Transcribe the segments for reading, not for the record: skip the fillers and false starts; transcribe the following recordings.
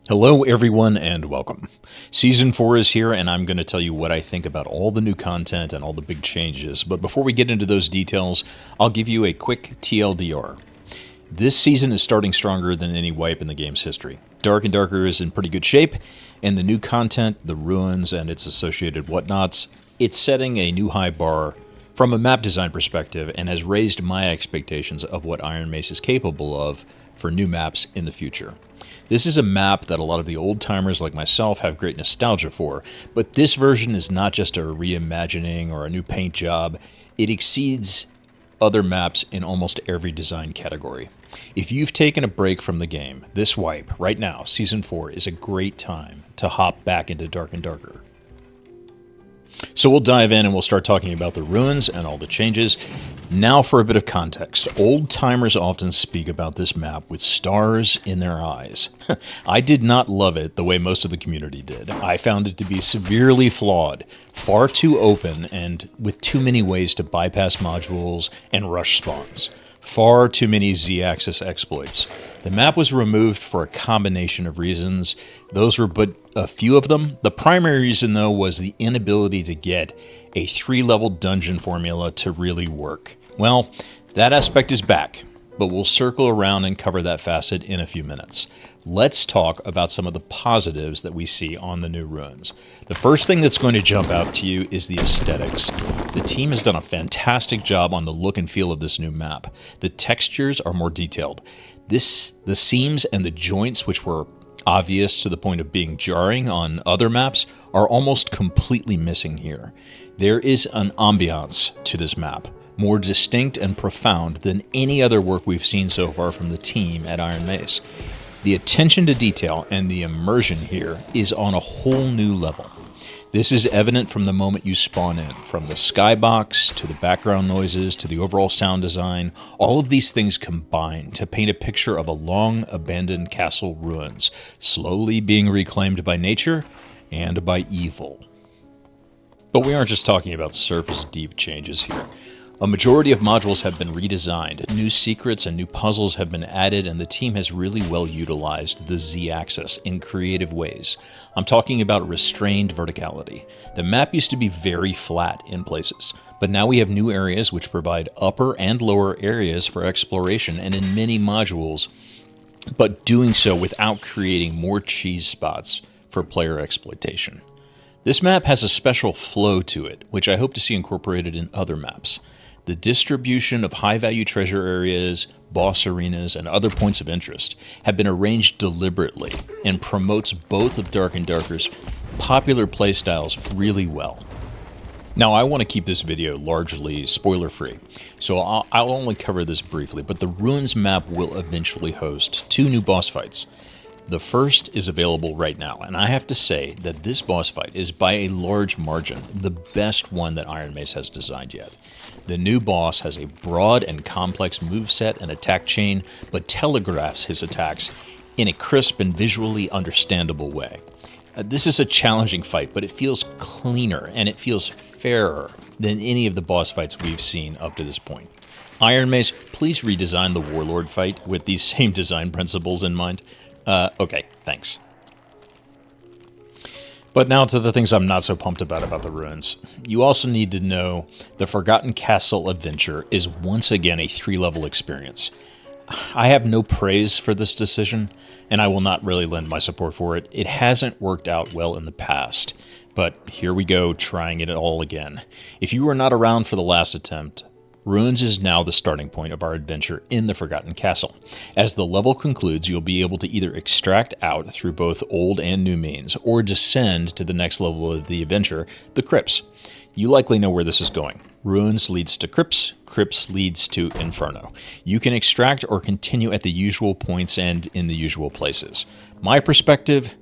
Hello, everyone, and welcome. Season 4 is here, and I'm going to tell you what I think about all the new content and all the big changes. But before we get into those details, I'll give you a quick TLDR. This season is starting stronger than any wipe in the game's history. Dark and Darker is in pretty good shape, and the new content, the ruins, and its associated whatnots, it's setting a new high bar from a map design perspective and has raised my expectations of what Iron Mace is capable of for new maps in the future. This is a map that a lot of the old-timers like myself have great nostalgia for, but this version is not just a reimagining or a new paint job. It exceeds other maps in almost every design category. If you've taken a break from the game, this wipe, right now, Season 4, is a great time to hop back into Dark and Darker. So we'll dive in and we'll start talking about the ruins and all the changes. Now for a bit of context. Old-timers often speak about this map with stars in their eyes. I did not love it the way most of the community did. I found it to be severely flawed, far too open, and with too many ways to bypass modules and rush spawns. Far too many Z-axis exploits. The map was removed for a combination of reasons. Those were but a few of them. The primary reason, though, was the inability to get a 3-level dungeon formula to really work. Well, that aspect is back, but we'll circle around and cover that facet in a few minutes. Let's talk about some of the positives that we see on the new ruins. The first thing that's going to jump out to you is the aesthetics. The team has done a fantastic job on the look and feel of this new map. The textures are more detailed. The seams and the joints, which were obvious to the point of being jarring on other maps, are almost completely missing here. There is an ambiance to this map, more distinct and profound than any other work we've seen so far from the team at Iron Mace. The attention to detail and the immersion here is on a whole new level. This is evident from the moment you spawn in, from the skybox to the background noises to the overall sound design. All of these things combine to paint a picture of a long-abandoned castle ruins, slowly being reclaimed by nature and by evil. But we aren't just talking about surface deep changes here. A majority of modules have been redesigned, new secrets and new puzzles have been added, and the team has really well utilized the Z-axis in creative ways. I'm talking about restrained verticality. The map used to be very flat in places, but now we have new areas which provide upper and lower areas for exploration and in many modules, but doing so without creating more cheese spots for player exploitation. This map has a special flow to it, which I hope to see incorporated in other maps. The distribution of high-value treasure areas, boss arenas, and other points of interest have been arranged deliberately and promotes both of Dark and Darker's popular playstyles really well. Now, I want to keep this video largely spoiler-free, so I'll only cover this briefly, but the Ruins map will eventually host 2 new boss fights. The first is available right now, and I have to say that this boss fight is by a large margin the best one that Iron Mace has designed yet. The new boss has a broad and complex moveset and attack chain, but telegraphs his attacks in a crisp and visually understandable way. This is a challenging fight, but it feels cleaner and it feels fairer than any of the boss fights we've seen up to this point. Iron Mace, please redesign the Warlord fight with these same design principles in mind. Okay, thanks. But now to the things I'm not so pumped about the ruins. You also need to know the Forgotten Castle adventure is once again a 3-level experience. I have no praise for this decision, and I will not really lend my support for it. It hasn't worked out well in the past, but here we go, trying it all again. If you were not around for the last attempt, Ruins is now the starting point of our adventure in the Forgotten Castle. As the level concludes, you'll be able to either extract out through both old and new means, or descend to the next level of the adventure, the crypts. You likely know where this is going. Ruins leads to crypts, crypts leads to Inferno. You can extract or continue at the usual points and in the usual places. My perspective,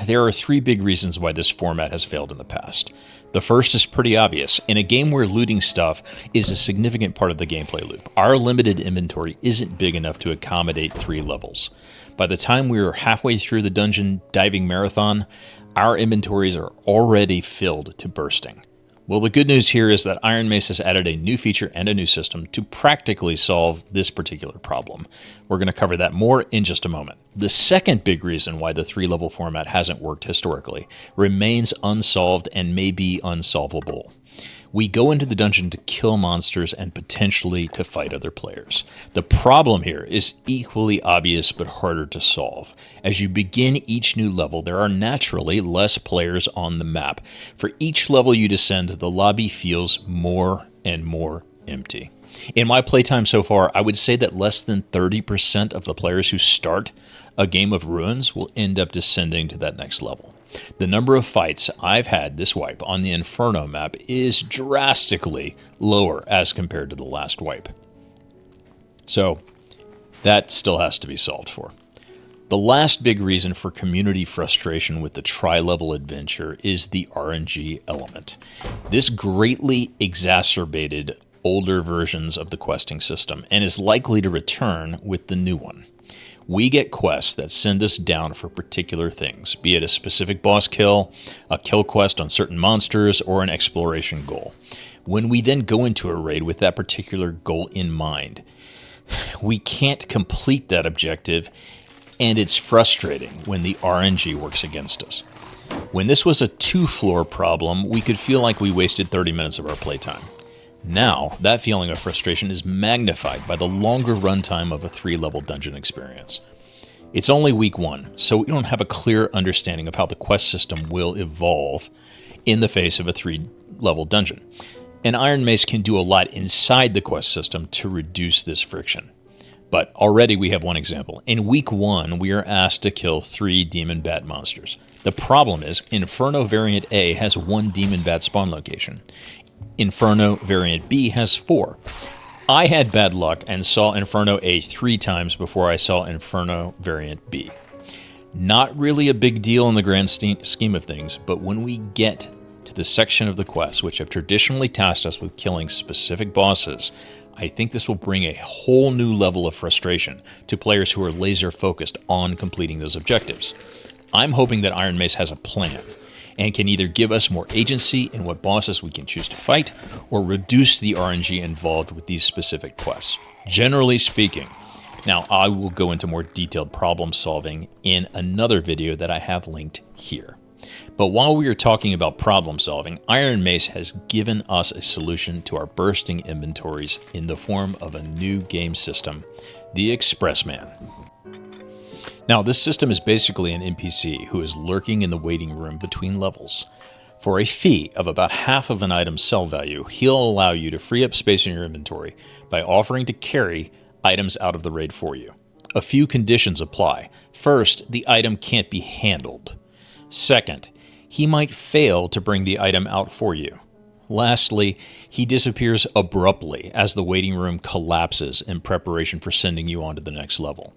there are 3 big reasons why this format has failed in the past. The first is pretty obvious. In a game where looting stuff is a significant part of the gameplay loop, our limited inventory isn't big enough to accommodate 3 levels. By the time we are halfway through the dungeon diving marathon, our inventories are already filled to bursting. Well, the good news here is that Iron Mace has added a new feature and a new system to practically solve this particular problem. We're going to cover that more in just a moment. The second big reason why the 3-level format hasn't worked historically remains unsolved and may be unsolvable. We go into the dungeon to kill monsters and potentially to fight other players. The problem here is equally obvious but harder to solve. As you begin each new level, there are naturally less players on the map. For each level you descend, the lobby feels more and more empty. In my playtime so far, I would say that less than 30% of the players who start a game of Ruins will end up descending to that next level. The number of fights I've had this wipe on the Inferno map is drastically lower as compared to the last wipe. So that still has to be solved for. The last big reason for community frustration with the tri-level adventure is the RNG element. This greatly exacerbated older versions of the questing system and is likely to return with the new one. We get quests that send us down for particular things, be it a specific boss kill, a kill quest on certain monsters, or an exploration goal. When we then go into a raid with that particular goal in mind, we can't complete that objective, and it's frustrating when the RNG works against us. When this was a 2-floor problem, we could feel like we wasted 30 minutes of our playtime. Now, that feeling of frustration is magnified by the longer runtime of a 3-level dungeon experience. It's only week 1, so we don't have a clear understanding of how the quest system will evolve in the face of a 3-level dungeon. And Iron Mace can do a lot inside the quest system to reduce this friction. But already we have one example. In week 1, we are asked to kill 3 demon bat monsters. The problem is, Inferno Variant A has 1 demon bat spawn location. Inferno Variant B has 4. I had bad luck and saw Inferno A 3 times before I saw Inferno Variant B. Not really a big deal in the grand scheme of things, but when we get to the section of the quest which have traditionally tasked us with killing specific bosses, I think this will bring a whole new level of frustration to players who are laser focused on completing those objectives. I'm hoping that Iron Mace has a plan and can either give us more agency in what bosses we can choose to fight, or reduce the RNG involved with these specific quests. Generally speaking, now I will go into more detailed problem solving in another video that I have linked here. But while we are talking about problem solving, Iron Mace has given us a solution to our bursting inventories in the form of a new game system, the Expressman. Now, this system is basically an NPC who is lurking in the waiting room between levels. For a fee of about half of an item's sell value, he'll allow you to free up space in your inventory by offering to carry items out of the raid for you. A few conditions apply. First, the item can't be handled. Second, he might fail to bring the item out for you. Lastly, he disappears abruptly as the waiting room collapses in preparation for sending you on to the next level.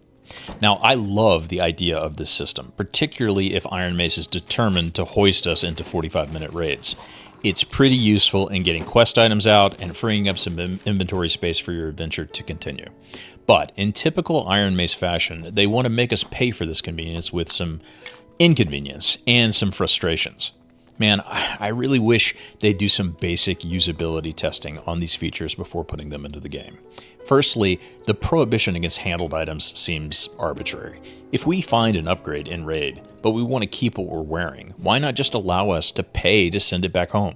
Now, I love the idea of this system, particularly if Iron Mace is determined to hoist us into 45-minute raids. It's pretty useful in getting quest items out and freeing up some inventory space for your adventure to continue. But in typical Iron Mace fashion, they want to make us pay for this convenience with some inconvenience and some frustrations. Man, I really wish they'd do some basic usability testing on these features before putting them into the game. Firstly, the prohibition against handled items seems arbitrary. If we find an upgrade in raid, but we want to keep what we're wearing, why not just allow us to pay to send it back home?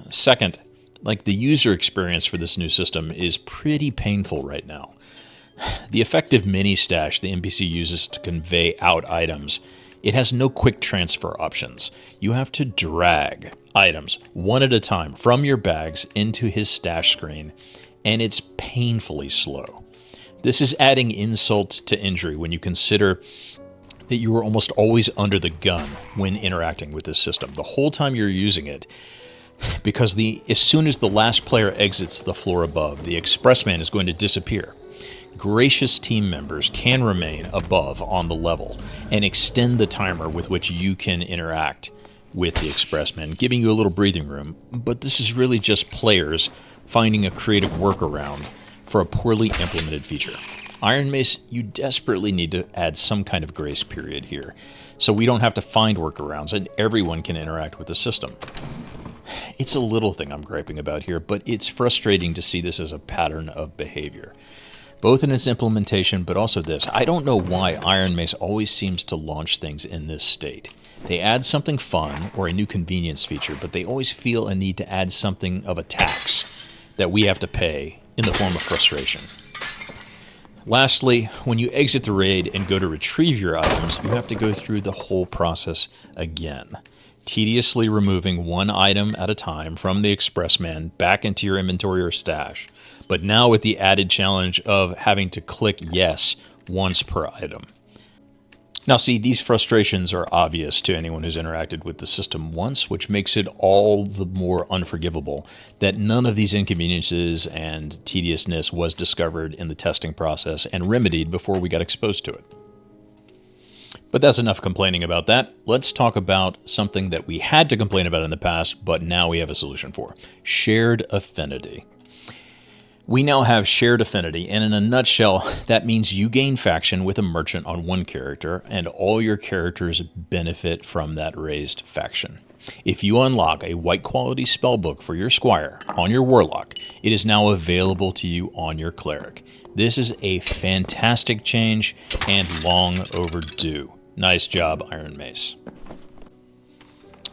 Second, the user experience for this new system is pretty painful right now. The effective mini stash the NPC uses to convey out items, it has no quick transfer options. You have to drag items one at a time from your bags into his stash screen, and it's painfully slow. This is adding insult to injury when you consider that you are almost always under the gun when interacting with this system the whole time you're using it, because as soon as the last player exits the floor above, the Expressman is going to disappear. Gracious team members can remain above on the level and extend the timer with which you can interact with the Expressman, giving you a little breathing room, but this is really just players finding a creative workaround for a poorly implemented feature. Iron Mace, you desperately need to add some kind of grace period here, so we don't have to find workarounds and everyone can interact with the system. It's a little thing I'm griping about here, but it's frustrating to see this as a pattern of behavior, both in its implementation, but also this. I don't know why Iron Mace always seems to launch things in this state. They add something fun or a new convenience feature, but they always feel a need to add something of a tax that we have to pay in the form of frustration. Lastly, when you exit the raid and go to retrieve your items, you have to go through the whole process again, tediously removing one item at a time from the Expressman back into your inventory or stash, but now with the added challenge of having to click yes once per item. Now see, these frustrations are obvious to anyone who's interacted with the system once, which makes it all the more unforgivable that none of these inconveniences and tediousness was discovered in the testing process and remedied before we got exposed to it. But that's enough complaining about that. Let's talk about something that we had to complain about in the past, but now we have a solution for. Shared affinity. We now have shared affinity, and in a nutshell, that means you gain faction with a merchant on one character, and all your characters benefit from that raised faction. If you unlock a white quality spellbook for your Squire on your Warlock, it is now available to you on your Cleric. This is a fantastic change and long overdue. Nice job, Iron Mace.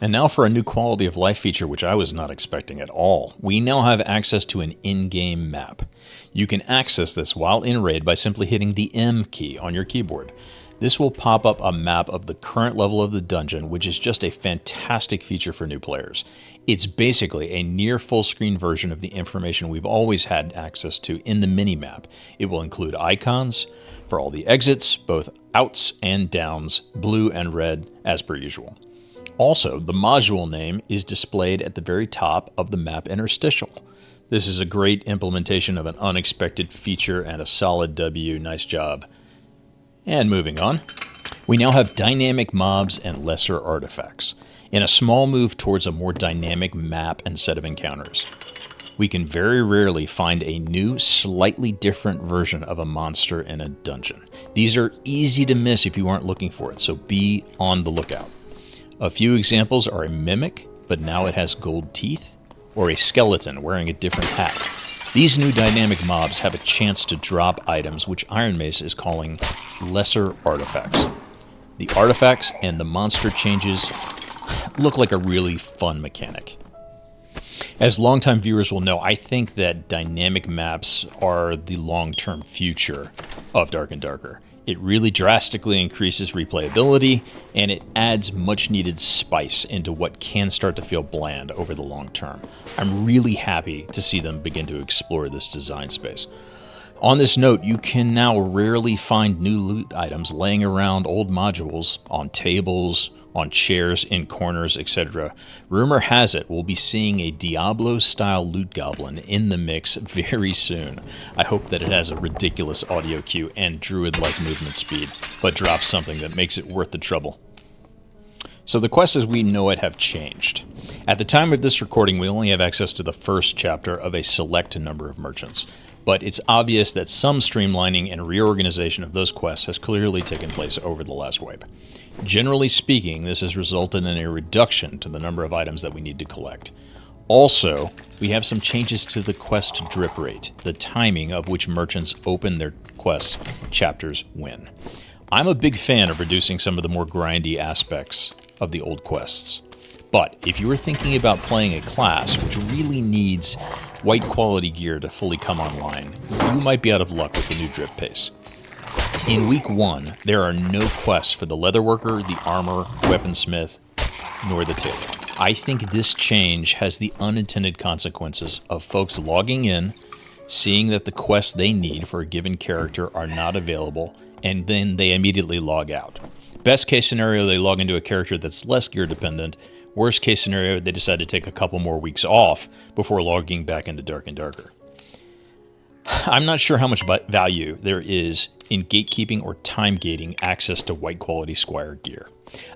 And now for a new quality of life feature which I was not expecting at all. We now have access to an in-game map. You can access this while in raid by simply hitting the M key on your keyboard. This will pop up a map of the current level of the dungeon, which is just a fantastic feature for new players. It's basically a near full screen version of the information we've always had access to in the mini-map. It will include icons for all the exits, both outs and downs, blue and red as per usual. Also, the module name is displayed at the very top of the map interstitial. This is a great implementation of an unexpected feature and a solid W. Nice job. And moving on, we now have dynamic mobs and lesser artifacts. In a small move towards a more dynamic map and set of encounters, we can very rarely find a new, slightly different version of a monster in a dungeon. These are easy to miss if you aren't looking for it, so be on the lookout. A few examples are a mimic, but now it has gold teeth, or a skeleton wearing a different hat. These new dynamic mobs have a chance to drop items which Iron Mace is calling lesser artifacts. The artifacts and the monster changes look like a really fun mechanic. As longtime viewers will know, I think that dynamic maps are the long-term future of Dark and Darker. It really drastically increases replayability, and it adds much-needed spice into what can start to feel bland over the long term. I'm really happy to see them begin to explore this design space. On this note, you can now rarely find new loot items laying around old modules, on tables, on chairs, in corners, etc. Rumor has it we'll be seeing a Diablo-style loot goblin in the mix very soon. I hope that it has a ridiculous audio cue and druid-like movement speed, but drops something that makes it worth the trouble. So the quests as we know it have changed. At the time of this recording, we only have access to the first chapter of a select number of merchants, but it's obvious that some streamlining and reorganization of those quests has clearly taken place over the last wave. Generally speaking, this has resulted in a reduction to the number of items that we need to collect. Also, we have some changes to the quest drip rate, the timing of which merchants open their quests chapters when. I'm a big fan of reducing some of the more grindy aspects of the old quests. But if you are thinking about playing a class which really needs white quality gear to fully come online, you might be out of luck with the new drip pace. In week 1, there are no quests for the leatherworker, the armor, weaponsmith, nor the tailor. I think this change has the unintended consequences of folks logging in, seeing that the quests they need for a given character are not available, and then they immediately log out. Best case scenario, they log into a character that's less gear dependent. Worst case scenario, they decide to take a couple more weeks off before logging back into Dark and Darker. I'm not sure how much value there is in gatekeeping or time gating access to white quality Squire gear.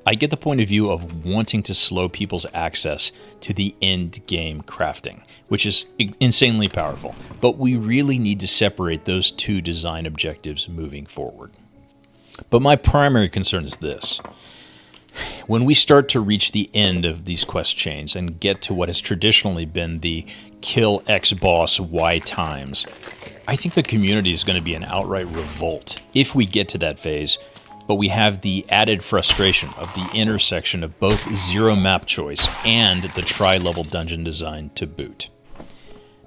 I get the point of view of wanting to slow people's access to the end game crafting, which is insanely powerful, but we really need to separate those two design objectives moving forward. But my primary concern is this. When we start to reach the end of these quest chains and get to what has traditionally been the kill X boss Y times, I think the community is going to be an outright revolt if we get to that phase, but we have the added frustration of the intersection of both zero map choice and the tri-level dungeon design to boot.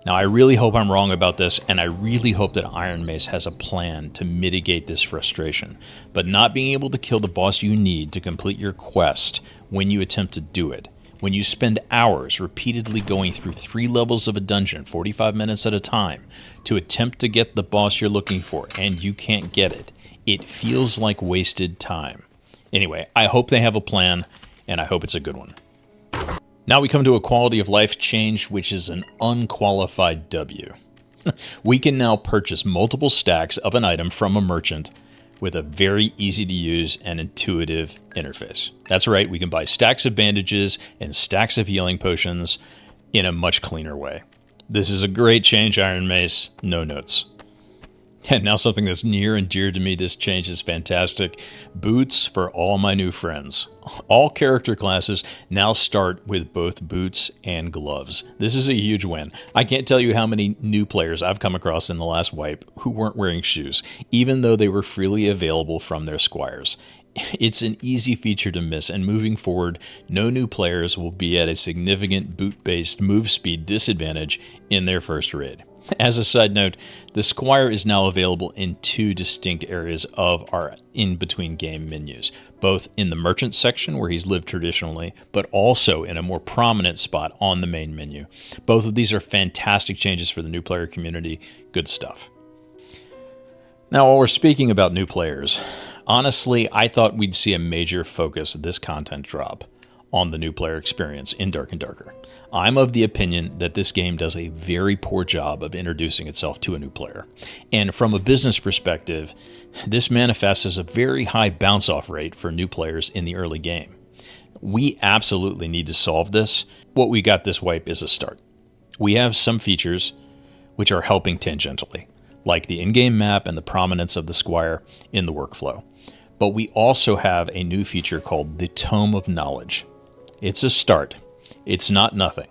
Now, I really hope I'm wrong about this, and I really hope that Iron Mace has a plan to mitigate this frustration. But not being able to kill the boss you need to complete your quest when you attempt to do it, when you spend hours repeatedly going through 3 levels of a dungeon, 45 minutes at a time, to attempt to get the boss you're looking for, and you can't get it, it feels like wasted time. Anyway, I hope they have a plan, and I hope it's a good one. Now we come to a quality of life change, which is an unqualified W. We can now purchase multiple stacks of an item from a merchant with a very easy to use and intuitive interface. That's right, we can buy stacks of bandages and stacks of healing potions in a much cleaner way. This is a great change, Iron Mace. No notes. And now something that's near and dear to me, this change is fantastic. Boots for all my new friends. All character classes now start with both boots and gloves. This is a huge win. I can't tell you how many new players I've come across in the last wipe who weren't wearing shoes, even though they were freely available from their squires. It's an easy feature to miss, and moving forward, no new players will be at a significant boot-based move speed disadvantage in their first raid. As a side note, the Squire is now available in 2 distinct areas of our in-between game menus, both in the merchant section where he's lived traditionally, but also in a more prominent spot on the main menu. Both of these are fantastic changes for the new player community. Good stuff. Now, while we're speaking about new players, honestly, I thought we'd see a major focus this content drop on the new player experience in Dark and Darker. I'm of the opinion that this game does a very poor job of introducing itself to a new player. And from a business perspective, this manifests as a very high bounce-off rate for new players in the early game. We absolutely need to solve this. What we got this wipe is a start. We have some features which are helping tangentially, like the in-game map and the prominence of the Squire in the workflow. But we also have a new feature called the Tome of Knowledge. It's a start. It's not nothing.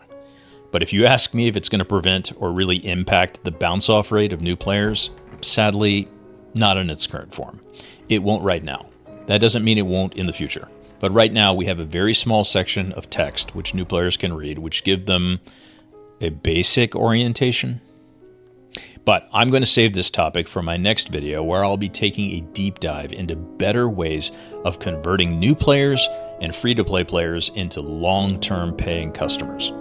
But if you ask me if it's going to prevent or really impact the bounce-off rate of new players, sadly, not in its current form. It won't right now. That doesn't mean it won't in the future. But right now, we have a very small section of text which new players can read, which give them a basic orientation. But I'm going to save this topic for my next video, where I'll be taking a deep dive into better ways of converting new players and free-to-play players into long-term paying customers.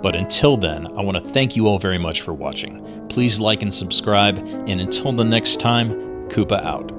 But until then, I want to thank you all very much for watching. Please like and subscribe, and until the next time, Koopa out.